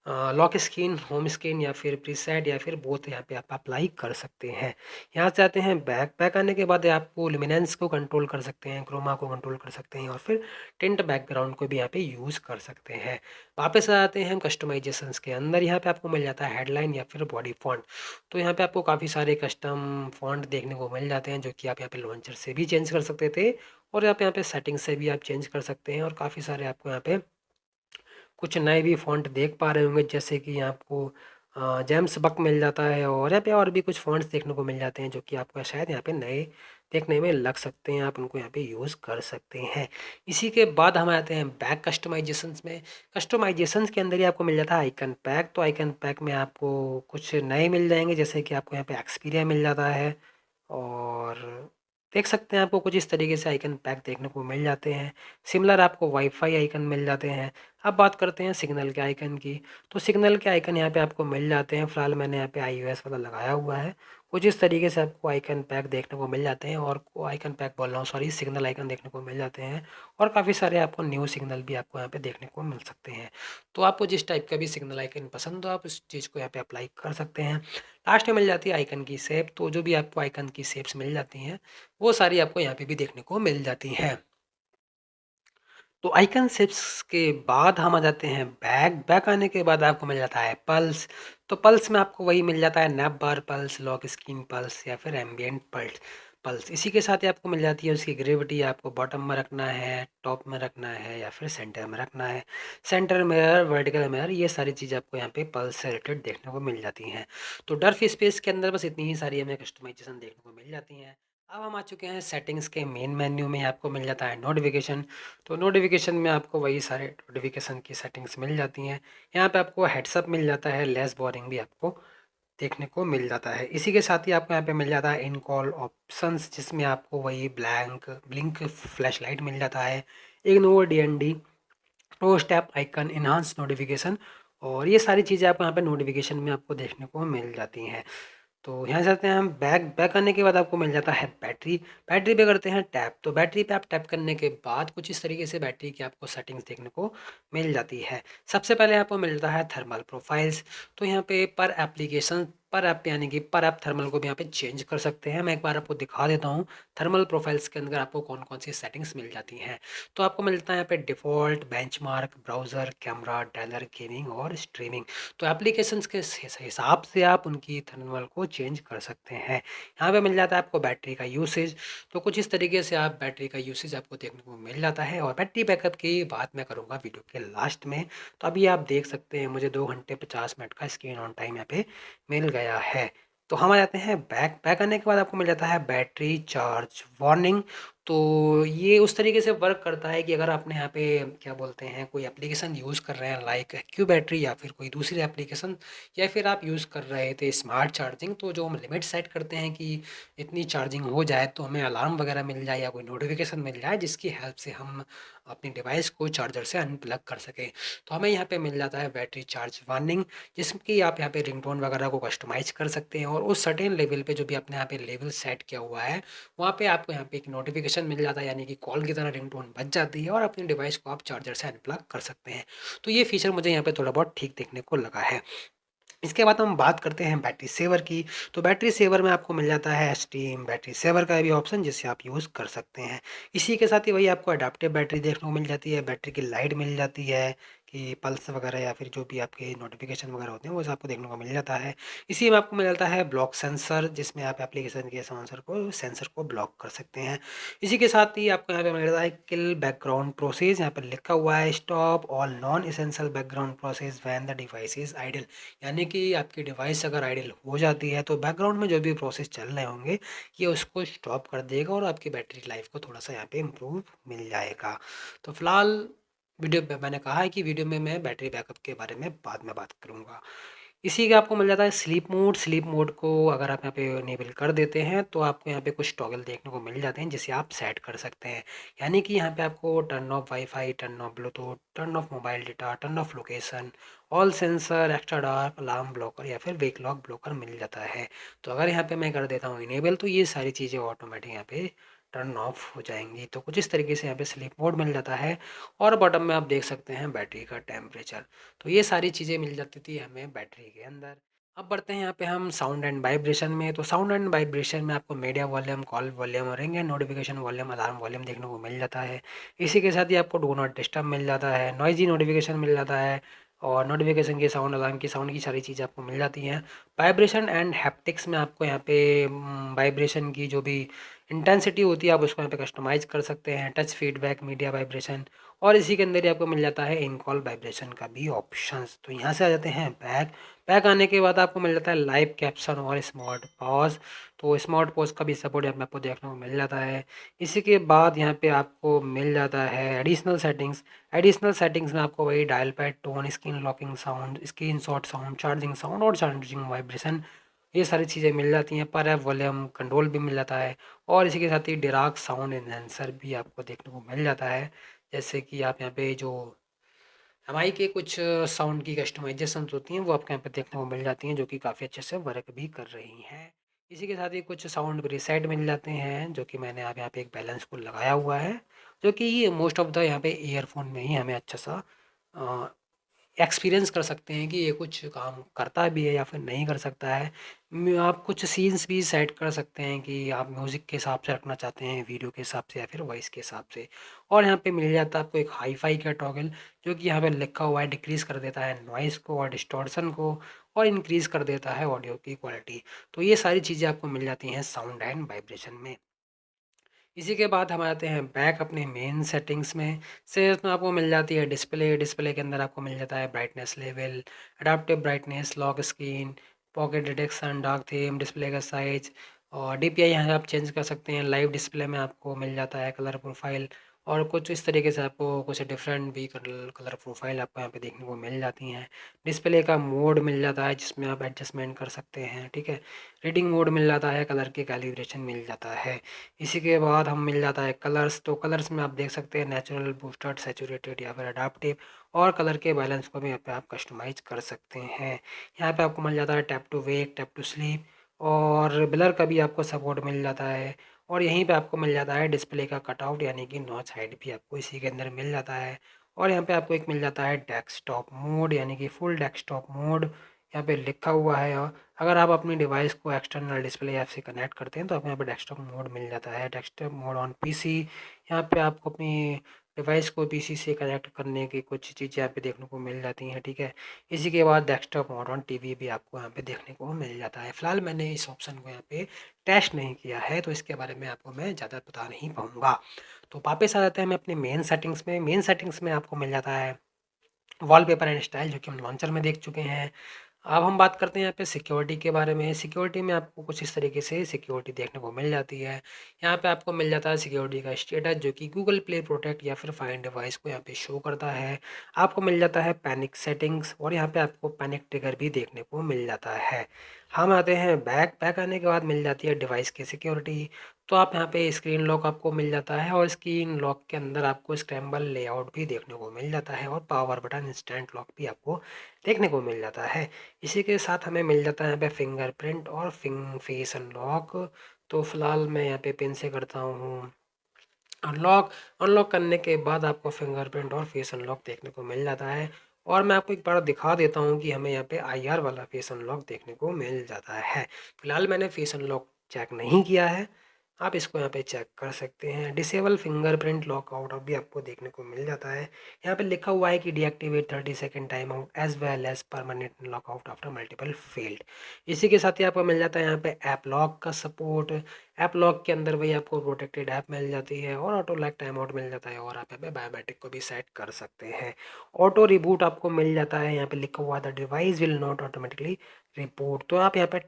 लॉक स्क्रीन, होम स्क्रीन या फिर प्रीसेट या फिर बोथ यहाँ पे आप अप्लाई कर सकते हैं। यहाँ से आते हैं बैक। बैक आने के बाद आपको लुमिनेंस को कंट्रोल कर सकते हैं, क्रोमा को कंट्रोल कर सकते हैं, और फिर टिंट बैकग्राउंड को भी यहाँ पे यूज़ कर सकते हैं। वापस आ जाते हैं हम कस्टमाइजेशंस के अंदर। यहाँ पे आपको मिल जाता है हेडलाइन या फिर बॉडी फॉन्ट। तो यहाँ पे आपको काफ़ी सारे कस्टम फॉन्ट देखने को मिल जाते हैं, जो कि आप यहाँ पे लॉन्चर से भी चेंज कर सकते थे, और यहाँ पे सेटिंग से भी आप चेंज कर सकते हैं। और काफ़ी सारे आपको यहाँ पे कुछ नए भी फ़ॉन्ट देख पा रहे होंगे, जैसे कि आपको जेम्स बक मिल जाता है, और यहाँ पे और भी कुछ फ़ॉन्ट्स देखने को मिल जाते हैं, जो कि आपको शायद यहाँ पे नए देखने में लग सकते हैं। आप उनको यहाँ पे यूज़ कर सकते हैं। इसी के बाद हम आते हैं बैक कस्टमाइजेशंस में। कस्टमाइजेशंस के अंदर ही आपको मिल जाता है आइकन पैक। तो आइकन पैक में आपको कुछ नए मिल जाएंगे, जैसे कि आपको यहाँ पे एक्सपीरिया मिल जाता है, और देख सकते हैं आपको कुछ इस तरीके से आइकन पैक देखने को मिल जाते हैं। सिमिलर आपको वाईफाई आइकन मिल जाते हैं। अब बात करते हैं सिग्नल के आइकन की। तो सिग्नल के आइकन यहाँ पे आपको मिल जाते हैं। फ़िलहाल मैंने यहाँ पे iOS वाला लगाया हुआ है। कुछ इस तरीके से आपको आइकन पैक देखने को मिल जाते हैं, और आइकन पैक बोल रहा हूँ सॉरी, सिग्नल आइकन देखने को मिल जाते हैं, और काफ़ी सारे आपको न्यू सिग्नल भी आपको यहाँ पे देखने को मिल सकते हैं। तो आपको जिस टाइप का भी सिग्नल आइकन पसंद हो आप उस चीज़ को यहाँ पे अप्लाई कर सकते हैं। लास्ट में मिल जाती है आइकन की शेप। तो जो भी आपको आइकन की शेप्स मिल जाती हैं वो सारी आपको यहाँ पे भी देखने को मिल जाती हैं। तो आइकन शेप्स के बाद हम आ जाते हैं बैक। बैक आने के बाद आपको मिल जाता है पल्स। तो पल्स में आपको वही मिल जाता है नैप बार पल्स, लॉक स्क्रीन पल्स या फिर एम्बियंट पल्स। पल्स। इसी के साथ ही आपको मिल जाती है उसकी ग्रेविटी, आपको बॉटम में रखना है, टॉप में रखना है या फिर सेंटर में रखना है। सेंटर मिरर, वर्टिकल मिरर, ये सारी चीज़ें आपको यहाँ पे पल्स से रिलेटेड देखने को मिल जाती हैं। तो डर्फ स्पेस के अंदर बस इतनी ही सारी हमें कस्टमाइजेशन देखने को मिल जाती हैं। अब हम आ चुके हैं सेटिंग्स के मेन मेन्यू में। आपको मिल जाता है नोटिफिकेशन। तो नोटिफिकेशन में आपको वही सारे नोटिफिकेशन की सेटिंग्स मिल जाती हैं। यहाँ पे आपको हेड्सअप मिल जाता है, लेस बोरिंग भी आपको देखने को मिल जाता है। इसी के साथ ही आपको यहाँ पे मिल जाता है इन कॉल ऑप्शंस, जिसमें आपको वही ब्लिंक फ्लैश लाइट मिल जाता है, ignore DND, pro step icon, enhance notification, और ये सारी चीज़ें आपको यहाँ पे नोटिफिकेशन में आपको देखने को मिल जाती हैं। तो यहाँ जाते हैं हम बैक। बैक आने के बाद आपको मिल जाता है बैटरी। बैटरी पे करते हैं टैप। तो बैटरी पे आप टैप करने के बाद कुछ इस तरीके से बैटरी की आपको सेटिंग्स देखने को मिल जाती है। सबसे पहले आपको मिलता है थर्मल प्रोफाइल्स। तो यहाँ पे पर एप्लीकेशन, पर ऐप यानी कि पर ऐप थर्मल को भी यहाँ पे चेंज कर सकते हैं। मैं एक बार आपको दिखा देता हूँ थर्मल प्रोफाइल्स के अंदर आपको कौन कौन सी सेटिंग्स मिल जाती हैं। तो आपको मिलता है यहाँ पे default, benchmark, browser, camera, dialer, gaming और स्ट्रीमिंग। तो एप्लीकेशंस के हिसाब से आप उनकी थर्मल को चेंज कर सकते हैं। यहाँ पे मिल जाता है आपको बैटरी का यूसेज। तो कुछ इस तरीके से आप बैटरी का यूसेज आपको देखने को मिल जाता है। और बैटरी बैकअप की बात मैं करूँगा वीडियो के लास्ट में। तो अभी आप देख सकते हैं मुझे 2 घंटे 50 मिनट का स्क्रीन ऑन टाइम यहाँ पे मिल गया है। तो हम आ जाते हैं बैक। बैक आने के बाद आपको मिल जाता है बैटरी चार्ज वार्निंग। तो ये उस तरीके से वर्क करता है कि अगर आपने यहाँ पे क्या बोलते हैं कोई एप्लीकेशन यूज़ कर रहे हैं लाइक क्यू बैटरी या फिर कोई दूसरी एप्लीकेशन, या फिर आप यूज़ कर रहे थे स्मार्ट चार्जिंग, तो जो हम लिमिट सेट करते हैं कि इतनी चार्जिंग हो जाए तो हमें अलार्म वगैरह मिल जाए या कोई नोटिफिकेशन मिल जाए जिसकी हेल्प से हम अपनी डिवाइस को चार्जर से अनप्लग कर सकें। तो हमें यहाँ पे मिल जाता है बैटरी चार्ज वार्निंग, जिसमें कि आप यहाँ पे रिंगटोन वगैरह को कस्टमाइज कर सकते हैं। और उस सर्टेन लेवल पे जो भी आपने यहाँ पे लेवल सेट किया हुआ है वहाँ पे आपको यहाँ पे एक नोटिफिकेशन मिल जाता है, यानी कि कॉल की तरह रिंगटोन बज जाती है और अपनी डिवाइस को आप चार्जर से अनप्लग कर सकते हैं। तो ये फीचर मुझे यहाँ पे थोड़ा बहुत ठीक देखने को लगा है। इसके बाद हम बात करते हैं बैटरी सेवर की। तो बैटरी सेवर में आपको मिल जाता है स्टीम बैटरी सेवर का भी ऑप्शन, जिससे आप यूज़ कर सकते हैं। इसी के साथ ही वही आपको अडेप्टिव बैटरी देखने को मिल जाती है। बैटरी की लाइट मिल जाती है कि पल्स वगैरह या फिर जो भी आपके नोटिफिकेशन वगैरह होते हैं वो सब आपको देखने को मिल जाता है। इसी में आपको मिल जाता है ब्लॉक सेंसर, जिसमें आप एप्लीकेशन के सेंसर को ब्लॉक कर सकते हैं। इसी के साथ ही आपको यहाँ पे मिल जाता है किल बैकग्राउंड प्रोसेस। यहाँ पर लिखा हुआ है stop all non essential background process when the device is idle. यानी कि आपकी डिवाइस अगर आइडल हो जाती है तो बैकग्राउंड में जो भी प्रोसेस चल रहे होंगे ये उसको स्टॉप कर देगा और आपकी बैटरी लाइफ को थोड़ा सा यहाँ पे इम्प्रूव मिल जाएगा। तो फिलहाल वीडियो में मैंने कहा है कि वीडियो में मैं बैटरी बैकअप के बारे में बाद में बात करूँगा। इसी का आपको मिल जाता है स्लीप मोड। स्लीप मोड को अगर आप यहाँ पे इनेबल कर देते हैं तो आपको यहाँ पे कुछ टॉगल देखने को मिल जाते हैं जिसे आप सेट कर सकते हैं। यानी कि यहाँ पे आपको turn off wifi, turn off Bluetooth, turn off mobile data, turn off location, all sensor, extra dark, alarm blocker या फिर वेक लॉक ब्लॉकर मिल जाता है। तो अगर यहाँ पे मैं कर देता हूँ इनेबल तो ये सारी चीज़ें ऑटोमेटिक यहाँ पे टर्न ऑफ हो जाएंगी। तो कुछ इस तरीके से यहाँ पे स्लीप मोड मिल जाता है। और बॉटम में आप देख सकते हैं बैटरी का टेम्परेचर। तो ये सारी चीज़ें मिल जाती थी हमें बैटरी के अंदर। अब बढ़ते हैं यहाँ पे हम साउंड एंड वाइब्रेशन में। तो साउंड एंड वाइब्रेशन में आपको media volume, call volume, ring and notification volume, alarm volume देखने को मिल जाता है। इसी के साथ ही आपको डू नॉट डिस्टर्ब मिल जाता है, नॉइजी नोटिफिकेशन मिल जाता है, और नोटिफिकेशन की साउंड, अलार्म की साउंड की सारी चीज़ें आपको मिल जाती हैं। वाइब्रेशन एंड हैप्टिक्स में आपको यहाँ पे वाइब्रेशन की जो भी इंटेंसिटी होती है आप उसको यहाँ पे कस्टमाइज़ कर सकते हैं, टच फीडबैक, मीडिया वाइब्रेशन, और इसी के अंदर ही आपको मिल जाता है इन कॉल वाइब्रेशन का भी ऑप्शंस। तो यहाँ से आ जाते हैं बैक। बैक आने के बाद आपको मिल जाता है लाइव कैप्शन और स्मार्ट पॉज। तो स्मार्ट पॉज का भी सपोर्ट यहाँ पे आपको देखने को मिल जाता है। इसी के बाद यहाँ पे आपको मिल जाता है एडिशनल सेटिंग्स। एडिशनल सेटिंग्स में आपको वही dial pad tone, screen locking sound, screen shot sound, charging sound और चार्जिंग वाइब्रेशन, ये सारी चीज़ें मिल जाती हैं। पर ऐप वॉल्यूम कंट्रोल भी मिल जाता है। और इसी के साथ ही डिराक साउंड एनहेंसर भी आपको देखने को मिल जाता है। जैसे कि आप यहाँ पे जो एमआई के कुछ साउंड की कस्टमाइजेशन होती हैं वो आपको यहाँ पे देखने को मिल जाती हैं, जो कि काफ़ी अच्छे से वर्क भी कर रही हैं। इसी के साथ ही कुछ साउंड प्रीसेट मिल जाते हैं, जो कि मैंने आप यहाँ पे एक बैलेंस को लगाया हुआ है, जो कि मोस्ट ऑफ द यहाँ पे ईयरफोन में ही हमें अच्छा सा एक्सपीरियंस कर सकते हैं कि ये कुछ काम करता भी है या फिर नहीं कर सकता है। आप कुछ सीन्स भी सेट कर सकते हैं कि आप म्यूज़िक के हिसाब से रखना चाहते हैं, वीडियो के हिसाब से या फिर वॉइस के हिसाब से। और यहाँ पे मिल जाता है आपको एक हाई-फाई का टॉगल, जो कि यहाँ पे लिखा हुआ है डिक्रीज़ कर देता है नॉइज़ को और डिस्टॉर्शन को, और इंक्रीज़ कर देता है ऑडियो की क्वालिटी। तो ये सारी चीज़ें आपको मिल जाती हैं साउंड एंड वाइब्रेशन में। इसी के बाद हम आते हैं बैक अपने मेन सेटिंग्स में। सेल्स में आपको मिल जाती है डिस्प्ले, डिस्प्ले के अंदर आपको मिल जाता है brightness level, adaptive brightness, lock screen, pocket detection, dark theme, display का साइज और डीपीआई यहाँ आप चेंज कर सकते हैं। लाइव डिस्प्ले में आपको मिल जाता है कलर प्रोफाइल और कुछ इस तरीके से आपको कुछ डिफरेंट भी कलर प्रोफाइल आपको यहाँ पे देखने को मिल जाती हैं। डिस्प्ले का मोड मिल जाता है जिसमें आप एडजस्टमेंट कर सकते हैं, ठीक है। रीडिंग मोड मिल जाता है, कलर के कैलिब्रेशन मिल जाता है। इसी के बाद हम मिल जाता है कलर्स। तो कलर्स में आप देख सकते हैं नेचुरल, बूस्टर्ड, सैचुरेटेड या फिर अडाप्टिव और कलर के बैलेंस को भी यहाँ पे आप कस्टमाइज कर सकते हैं। यहाँ पे आपको मिल जाता है tap to wake, tap to sleep और ब्लर का भी आपको सपोर्ट मिल जाता है। और यहीं पे आपको मिल जाता है डिस्प्ले का कटआउट यानी कि नॉच हाइट भी आपको इसी के अंदर मिल जाता है। और यहाँ पे आपको एक मिल जाता है डेस्कटॉप मोड यानी कि फुल डेस्कटॉप मोड यहाँ पे लिखा हुआ है। और अगर आप अपनी डिवाइस को एक्सटर्नल डिस्प्ले ऐप से कनेक्ट करते हैं तो आपको यहाँ पे डेस्कटॉप मोड मिल जाता है। डेस्कटॉप मोड ऑन पीसी, यहाँ पे आपको अपनी डिवाइस को पीसी से कनेक्ट करने की कुछ चीज़ें यहाँ पे देखने को मिल जाती हैं, ठीक है। इसी के बाद डेस्कटॉप मोड ऑन टीवी भी आपको यहाँ पे देखने को मिल जाता है। फिलहाल मैंने इस ऑप्शन को यहाँ पे टेस्ट नहीं किया है तो इसके बारे में आपको मैं ज़्यादा बता नहीं पाऊँगा। तो वापस आ जाते हैं मैं अपने मेन सेटिंग्स में। मेन सेटिंग्स में आपको मिल जाता है वॉलपेपर एंड स्टाइल जो कि हम लॉन्चर में देख चुके हैं। अब हम बात करते हैं यहाँ पे सिक्योरिटी के बारे में। सिक्योरिटी में आपको कुछ इस तरीके से सिक्योरिटी देखने को मिल जाती है। यहाँ पे आपको मिल जाता है सिक्योरिटी का स्टेटस जो कि गूगल प्ले प्रोटेक्ट या फिर फाइंड डिवाइस को यहाँ पे शो करता है। आपको मिल जाता है पैनिक सेटिंग्स और यहाँ पे आपको पैनिक ट्रिगर भी देखने को मिल जाता है। हम आते हैं बैक। बैक आने के बाद मिल जाती है डिवाइस की सिक्योरिटी। तो आप यहाँ पे स्क्रीन लॉक आपको मिल जाता है और स्क्रीन लॉक के अंदर आपको स्क्रैम्बल लेआउट भी देखने को मिल जाता है और पावर बटन इंस्टेंट लॉक भी आपको देखने को मिल जाता है। इसी के साथ हमें मिल जाता है यहाँ पे फिंगरप्रिंट और फेस अनलॉक। तो फिलहाल मैं यहाँ पे पिन से करता हूँ अनलॉक। अनलॉक करने के बाद आपको फिंगरप्रिंट और फेस अनलॉक देखने को मिल जाता है। और मैं आपको एक बार दिखा देता हूँ कि हमें यहाँ पे आईआर वाला फेस अनलॉक देखने को मिल जाता है। फिलहाल मैंने फेस अनलॉक चेक नहीं किया है, आप इसको यहाँ पे चेक कर सकते हैं। डिसेबल फिंगरप्रिंट लॉकआउट भी आपको देखने को मिल जाता है। यहाँ पे लिखा हुआ है कि deactivate 30 second time out as well as permanent lockout after multiple failed. इसी के साथ ही आपको मिल जाता है यहाँ पे ऐप लॉक का सपोर्ट। ऐप लॉक के अंदर वही आपको प्रोटेक्टेड ऐप मिल जाती है और ऑटो लॉक टाइम आउट मिल जाता है और आप यहाँ पे बायोमेट्रिक को भी सेट कर सकते हैं। ऑटो रिबूट आपको मिल जाता है, यहाँ पे लिखा हुआ the device will not automatically report. तो आप यहाँ पे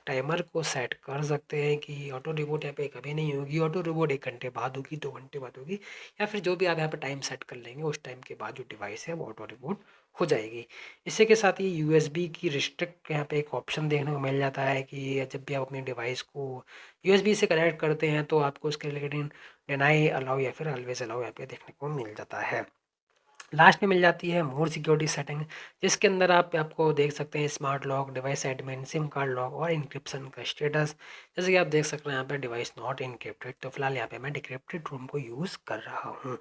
टाइमर को सेट कर सकते हैं कि ऑटो रिबूट यहाँ पे कभी नहीं होगी। ऑटो रिबूट 1 घंटे बाद होगी, 2 घंटे बाद होगी या फिर जो भी आप यहाँ पे टाइम सेट कर लेंगे उस टाइम के बाद जो डिवाइस है वो ऑटो रिबूट हो जाएगी। इसी के साथ ही यूएसबी की रिस्ट्रिक्ट यहाँ पे एक ऑप्शन देखने को मिल जाता है कि जब भी आप अपनी डिवाइस को यूएसबी से कनेक्ट करते हैं तो आपको उसके रिलेटेड डिनाई अलाउ या फिर ऑलवेज अलाउ यहाँ पे देखने को मिल जाता है। लास्ट में मिल जाती है मोर सिक्योरिटी सेटिंग जिसके अंदर आप आपको देख सकते हैं smart lock, device admin, SIM card lock और इंक्रिप्शन का स्टेटस। जैसे कि आप देख सकते हैं यहाँ पे डिवाइस नॉट इनक्रिप्टेड, तो फिलहाल यहाँ पे मैं डिक्रिप्टेड रूम को यूज़ कर रहा हूँ।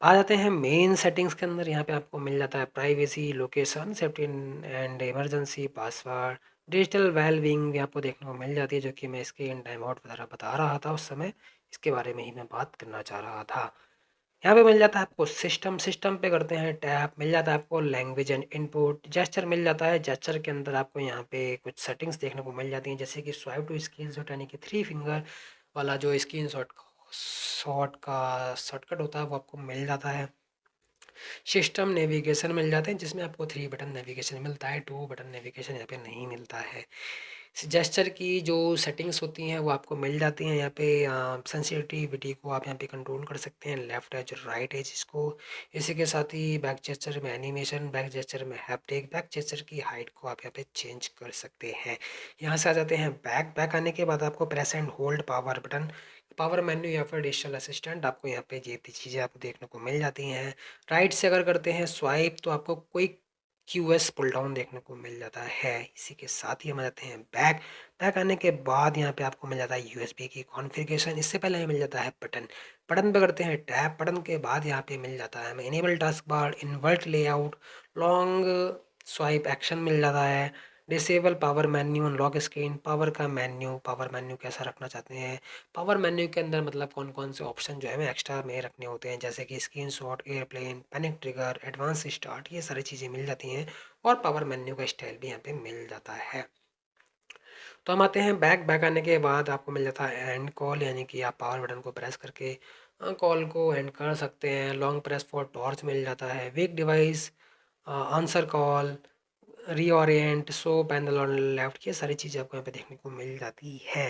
आ जाते हैं मेन सेटिंग्स के अंदर। यहाँ पे आपको मिल जाता है privacy, location, safety and emergency, password, digital wellbeing भी आपको देखने को मिल जाती है जो कि मैं स्क्रीन टाइम आउट वगैरह बता रहा था उस समय। इसके बारे में ही मैं बात करना चाह रहा था। यहाँ पे मिल जाता है आपको सिस्टम। सिस्टम पे करते हैं टैप, मिल जाता है आपको लैंग्वेज एंड इनपुट। जेस्चर मिल जाता है, जेस्चर के अंदर आपको यहाँ पे कुछ सेटिंग्स देखने को मिल जाती हैं जैसे कि स्वाइप टू स्क्रीन शॉट यानी कि 3 फिंगर वाला जो स्क्रीन शॉट का शॉर्टकट होता है वो आपको मिल जाता है। सिस्टम नेविगेशन मिल जाते हैं जिसमें आपको 3 बटन नेविगेशन मिलता है, 2 बटन नेविगेशन यहाँ पे नहीं मिलता है। जेस्चर की जो सेटिंग्स होती हैं वो आपको मिल जाती हैं यहाँ पे। सेंसिटिविटी को आप यहाँ पे कंट्रोल कर सकते हैं, लेफ्ट एज राइट एज इसको। इसी के साथ ही बैक जेस्चर में एनिमेशन, बैक जेस्चर में हैप्टिक, बैक जेस्चर की हाइट को आप यहाँ पे चेंज कर सकते हैं। यहाँ से आ जाते हैं बैक। बैक आने के बाद आपको press and hold power button, power menu या फिर डिजिटल असिस्टेंट आपको यहाँ पे ये चीज़ें आपको देखने को मिल जाती हैं। राइट से अगर करते हैं स्वाइप तो आपको कोई क्यूएस पुल डाउन देखने को मिल जाता है। इसी के साथ ही हम आ जाते हैं बैक। बैक आने के बाद यहाँ पे आपको मिल जाता है यूएसबी की कॉन्फ़िगरेशन। इससे पहले हमें मिल जाता है बटन। बटन पे करते हैं टैप। बटन के बाद यहाँ पे मिल जाता है हमें enable task bar, invert layout, long swipe action मिल जाता है, disable power menu, unlock screen, power का मेन्यू, पावर मेन्यू कैसा रखना चाहते हैं। पावर मेन्यू के अंदर मतलब कौन कौन से ऑप्शन जो है हमें एक्स्ट्रा में रखने होते हैं जैसे कि screen shot, airplane, panic trigger, advance start, ये सारी चीज़ें मिल जाती हैं। और पावर मेन्यू का स्टाइल भी यहाँ पे मिल जाता है। तो हम आते हैं बैक, बैक आने के बाद आपको मिल जाता है एंड कॉल, यानी कि आप पावर बटन को प्रेस करके कॉल को एंड कर सकते हैं। लॉन्ग प्रेस फॉर टॉर्च मिल जाता है। Wake device, answer call, reorient, show panel on left, ये सारी चीज़ें आपको यहाँ पे देखने को मिल जाती है।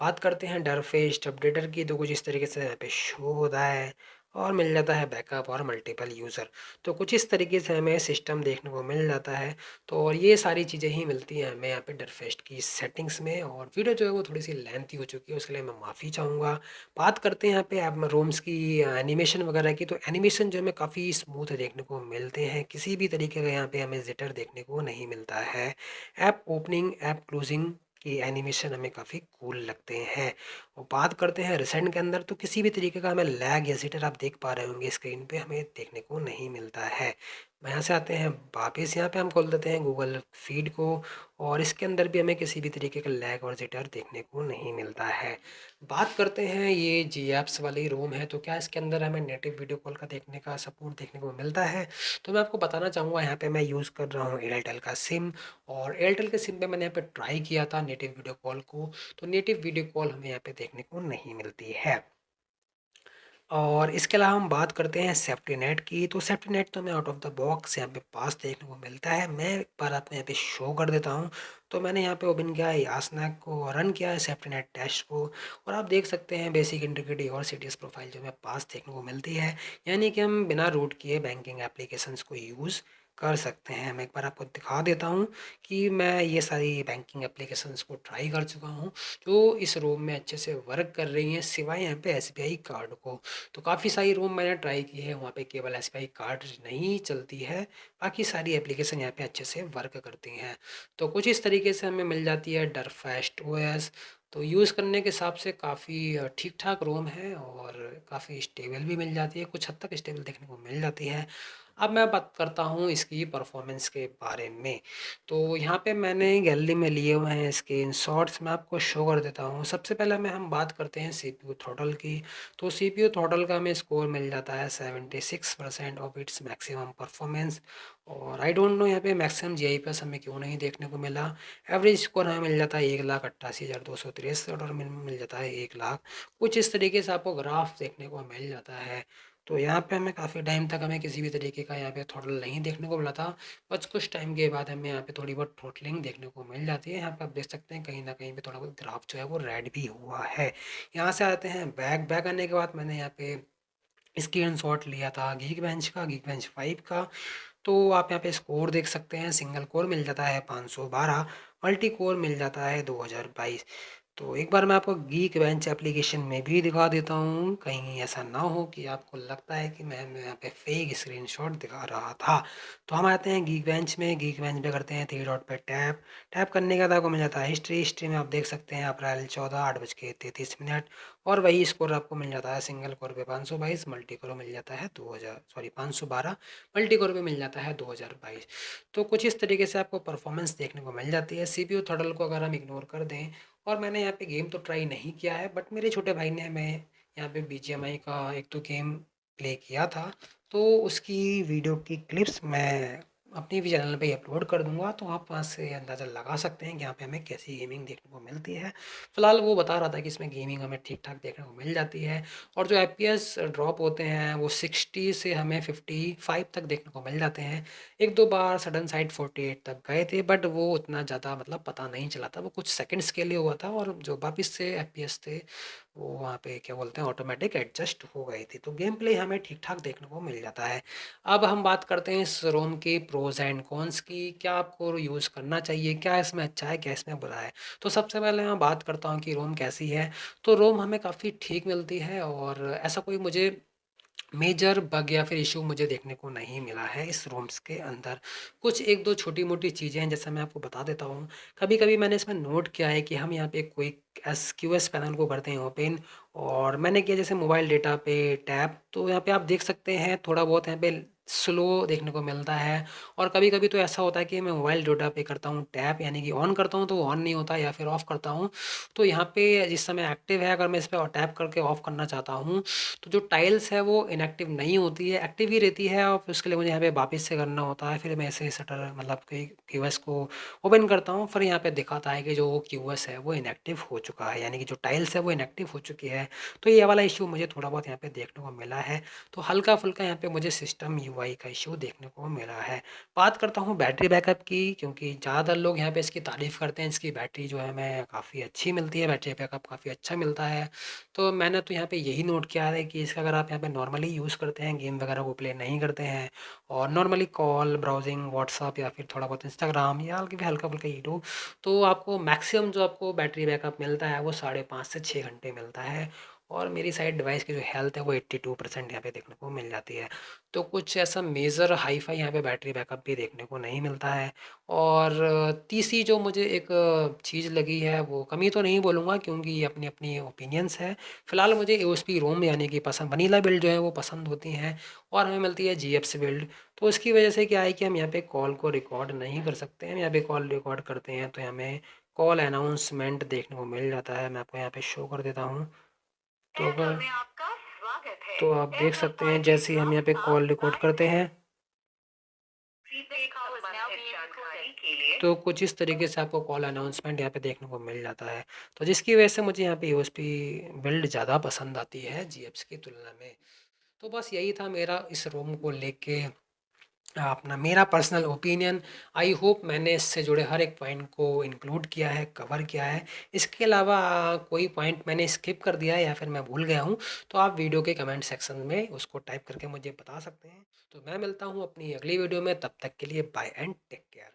बात करते हैं डरफेस्ट अपडेटर की, तो कुछ इस तरीके से यहाँ पे शो होता है और मिल जाता है बैकअप और मल्टीपल यूज़र। तो कुछ इस तरीके से हमें सिस्टम देखने को मिल जाता है। तो और ये सारी चीज़ें ही मिलती हैं हमें यहाँ पे डरफेस्ट की सेटिंग्स में। और वीडियो जो है वो थोड़ी सी लेंथी हो चुकी है, उसके लिए मैं माफ़ी चाहूँगा। बात करते हैं यहाँ पे अब रोम्स की एनिमेशन वगैरह की, तो एनिमेशन जो हमें काफ़ी स्मूथ देखने को मिलते हैं। किसी भी तरीके का यहाँ पे हमें जिटर देखने को नहीं मिलता है। ऐप ओपनिंग, ऐप क्लोजिंग की एनिमेशन हमें काफ़ी कूल लगते हैं। और बात करते हैं रिसेंट के अंदर, तो किसी भी तरीके का हमें लैग या जिटर आप देख पा रहे होंगे स्क्रीन पे, हमें देखने को नहीं मिलता है। यहाँ से आते हैं वापस, यहाँ पे हम खोल देते हैं गूगल फीड को, और इसके अंदर भी हमें किसी भी तरीके का लैग और जिटर देखने को नहीं मिलता है। बात करते हैं, ये जी एप्स वाली रोम है, तो क्या इसके अंदर हमें नेटिव वीडियो कॉल का देखने का सपोर्ट देखने को मिलता है? तो मैं आपको बताना चाहूँगा, यहाँ पे मैं यूज़ कर रहा हूँ एयरटेल का सिम, और एयरटेल के सिम पे मैंने यहाँ पे ट्राई किया था नेटिव वीडियो कॉल को, तो नेटिव वीडियो कॉल हमें यहाँ पे देखने को नहीं मिलती है। और इसके अलावा हम बात करते हैं सेफ्टी नेट की, तो सेफ्टी नेट तो हमें आउट ऑफ द बॉक्स यहाँ पे पास देखने को मिलता है। मैं एक बार आपको यहाँ पे शो कर देता हूँ। तो मैंने यहाँ पे ओपन किया है यासनैक को, रन किया है सेफ्टी नेट टेस्ट को, और आप देख सकते हैं बेसिक इंटीग्रिटी और सीटीएस प्रोफाइल जो हमें पास देखने को मिलती है। यानी कि हम बिना रूट किए बैंकिंग एप्लीकेशंस को यूज़ कर सकते हैं। मैं एक बार आपको दिखा देता हूँ कि मैं ये सारी बैंकिंग एप्लीकेशंस को ट्राई कर चुका हूँ, जो इस रोम में अच्छे से वर्क कर रही हैं, सिवाय यहाँ पे एसबीआई कार्ड को। तो काफ़ी सारी रोम मैंने ट्राई की है, वहाँ पे केवल एसबीआई कार्ड नहीं चलती है, बाकी सारी एप्लीकेशन यहाँ पे अच्छे से वर्क करती हैं। तो कुछ इस तरीके से हमें मिल जाती है डरफेस्ट ओएस। तो यूज़ करने के हिसाब से काफ़ी ठीक ठाक रोम है, और काफ़ी स्टेबल भी मिल जाती है, कुछ हद तक स्टेबल देखने को मिल जाती है। अब मैं बात करता हूँ इसकी परफॉर्मेंस के बारे में। तो यहाँ पे मैंने गैलरी में लिए हुए हैं स्क्रीनशॉट्स, मैं आपको शो कर देता हूँ। सबसे पहले में हम बात करते हैं सीपीयू थ्रॉटल की। तो सीपीयू थ्रॉटल का हमें स्कोर मिल जाता है 76% ऑफ इट्स मैक्सिमम परफॉर्मेंस। और आई डोंट नो यहाँ पे मैक्सिमम जीआई प्लस हमें क्यों नहीं देखने को मिला। एवरेज स्कोर हमें मिल जाता है 1,88,263, और मिनिमम मिल जाता है 1,00,000। कुछ इस तरीके से आपको ग्राफ देखने को मिल जाता है। तो यहाँ पे हमें काफ़ी टाइम तक हमें किसी भी तरीके का यहाँ पे थ्रॉटल नहीं देखने को मिला था। बस कुछ टाइम के बाद हमें यहाँ पे थोड़ी बहुत थ्रॉटलिंग देखने को मिल जाती है। यहाँ पे आप देख सकते हैं कहीं ना कहीं पे थोड़ा बहुत ग्राफ जो है वो रेड भी हुआ है। यहाँ से आते हैं बैक, बैक आने के बाद मैंने यहाँ पे स्क्रीनशॉट लिया था गीक बेंच का, गीक बेंच 5 का। तो आप यहाँ पे स्कोर देख सकते हैं, सिंगल कोर मिल जाता है 512, मल्टी कोर मिल जाता है 2022। तो एक बार मैं आपको गीक बेंच एप्लीकेशन में भी दिखा देता हूँ, कहीं ऐसा ना हो कि आपको लगता है कि मैं यहाँ पे फेक स्क्रीनशॉट दिखा रहा था। तो हम आते हैं गीक बेंच में, गीक बेंच पे करते हैं 3 डॉट पे टैप। टैप करने के बाद आपको मिल जाता है हिस्ट्री। हिस्ट्री में आप देख सकते हैं अप्रैल 14 8:33, और वही स्कोर आपको मिल जाता है सिंगल कोर पे 522, मल्टी कोर मिल जाता है 512, मल्टी कोर पे मिल जाता है 2022। तो कुछ इस तरीके से आपको परफॉर्मेंस देखने को मिल जाती है। सीपीयू थ्रॉटल को अगर हम इग्नोर कर दें, और मैंने यहाँ पे गेम तो ट्राई नहीं किया है, बट मेरे छोटे भाई ने मैं यहाँ पे बीजीएमआई का एक तो गेम प्ले किया था, तो उसकी वीडियो की क्लिप्स मैं अपने भी चैनल पे अपलोड कर दूंगा, तो आप वहाँ से अंदाज़ा लगा सकते हैं कि यहाँ पे हमें कैसी गेमिंग देखने को मिलती है। फिलहाल वो बता रहा था कि इसमें गेमिंग हमें ठीक ठाक देखने को मिल जाती है, और जो एफपीएस ड्रॉप होते हैं वो 60 से हमें 55 तक देखने को मिल जाते हैं। एक दो बार सडन साइड 48 तक गए थे, बट वो उतना ज़्यादा मतलब पता नहीं चला था, वो कुछ सेकंड्स के लिए हुआ था, और जो वापिस से एफपीएस थे वो वहाँ पे क्या बोलते हैं ऑटोमेटिक एडजस्ट हो गई थी। तो गेम प्ले हमें ठीक ठाक देखने को मिल जाता है। अब हम बात करते हैं इस रोम के प्रोज एंड कॉन्स की, क्या आपको यूज़ करना चाहिए, क्या इसमें अच्छा है, क्या इसमें बुरा है। तो सबसे पहले मैं बात करता हूँ कि रोम कैसी है। तो रोम हमें काफ़ी ठीक मिलती है, और ऐसा कोई मुझे मेजर बग या फिर इशू मुझे देखने को नहीं मिला है इस रोम्स के अंदर। कुछ एक दो छोटी मोटी चीज़ें हैं, जैसे मैं आपको बता देता हूँ। कभी कभी मैंने इसमें नोट किया है कि हम यहाँ पे कोई एसक्यूएस पैनल को करते हैं ओपन, और मैंने किया जैसे मोबाइल डेटा पे टैप, तो यहाँ पे आप देख सकते हैं थोड़ा बहुत यहाँ पे स्लो देखने को मिलता है। और कभी-कभी तो ऐसा होता है कि मैं मोबाइल डाटा पे करता हूँ टैप, यानी कि ऑन करता हूँ तो वो ऑन नहीं होता, या फिर ऑफ करता हूँ तो यहाँ पे जिस समय एक्टिव है, अगर मैं इस पे टैप करके ऑफ करना चाहता हूँ तो जो टाइल्स है वो इनएक्टिव नहीं होती है, एक्टिव ही रहती है, और फिर उसके लिए मुझे यहाँ पे वापस से करना होता है। फिर मैं ऐसे शटर मतलब कि क्यूएस को ओपन करता हूँ, फिर यहाँ पे दिखाता है कि जो क्यूएस है वो इनएक्टिव हो चुका है, यानी कि जो टाइल्स है वो इनएक्टिव हो चुकी है। तो ये वाला इश्यू मुझे थोड़ा बहुत यहाँ पे देखने को मिला है। तो हल्का-फुल्का यहाँ पे मुझे सिस्टम यूआई का इश्यू देखने को मिला है। बात करता हूँ बैटरी बैकअप की, क्योंकि ज़्यादातर लोग यहाँ पे इसकी तारीफ़ करते हैं, इसकी बैटरी जो है हमें काफ़ी अच्छी मिलती है, बैटरी बैकअप काफ़ी अच्छा मिलता है। तो मैंने तो यहाँ पे यही नोट किया है कि इसका अगर आप यहाँ पे नॉर्मली यूज़ करते हैं, गेम वगैरह को प्ले नहीं करते हैं और नॉर्मली कॉल, ब्राउज़िंग, व्हाट्सएप या फिर थोड़ा बहुत इंस्टाग्राम या हल्का-फुल्का यूट्यूब, तो आपको मैक्सिमम जो आपको बैटरी बैकअप मिलता है वो 5.5 से 6 घंटे मिलता है। और मेरी साइड डिवाइस की जो हेल्थ है वो 82% यहाँ पे देखने को मिल जाती है। तो कुछ ऐसा मेजर हाई-फाई यहाँ पे बैटरी बैकअप भी देखने को नहीं मिलता है। और तीसरी जो मुझे एक चीज़ लगी है, वो कमी तो नहीं बोलूँगा क्योंकि ये अपनी-अपनी ओपिनियंस है। फ़िलहाल मुझे यूएसबी रोम यानी कि पसंद वनीला बिल्ड जो है वो पसंद होती हैं, और हमें मिलती है जीएफ्स बिल्ड। तो इसकी वजह से क्या है कि हम यहाँ पे कॉल को रिकॉर्ड नहीं कर सकते हैं। यहाँ पे कॉल रिकॉर्ड करते हैं तो हमें कॉल अनाउंसमेंट देखने को मिल जाता है। मैं आपको यहाँ पे शो कर देता हूँ। तो एयरटेल अगर में आपका स्वागत है। तो आप देख एयरटेल सकते हैं 5G जैसे ही हम प्लस यहाँ पे आप कॉल रिकॉर्ड लाइव करते हैं प्रीपेड संबंधित जानकारी के लिए तो कुछ इस तरीके से आपको कॉल अनाउंसमेंट यहाँ पे देखने को मिल जाता है। तो जिसकी वजह से मुझे यहाँ पे यूएसबी बिल्ड ज़्यादा पसंद आती है जीएफ्स की तुलना में। तो बस यही था मेरा इस रोम को लेके अपना मेरा पर्सनल ओपिनियन। आई होप मैंने इससे जुड़े हर एक पॉइंट को इंक्लूड किया है, कवर किया है। इसके अलावा कोई पॉइंट मैंने स्किप कर दिया है या फिर मैं भूल गया हूँ, तो आप वीडियो के कमेंट सेक्शन में उसको टाइप करके मुझे बता सकते हैं। तो मैं मिलता हूँ अपनी अगली वीडियो में, तब तक के लिए बाय एंड टेक केयर।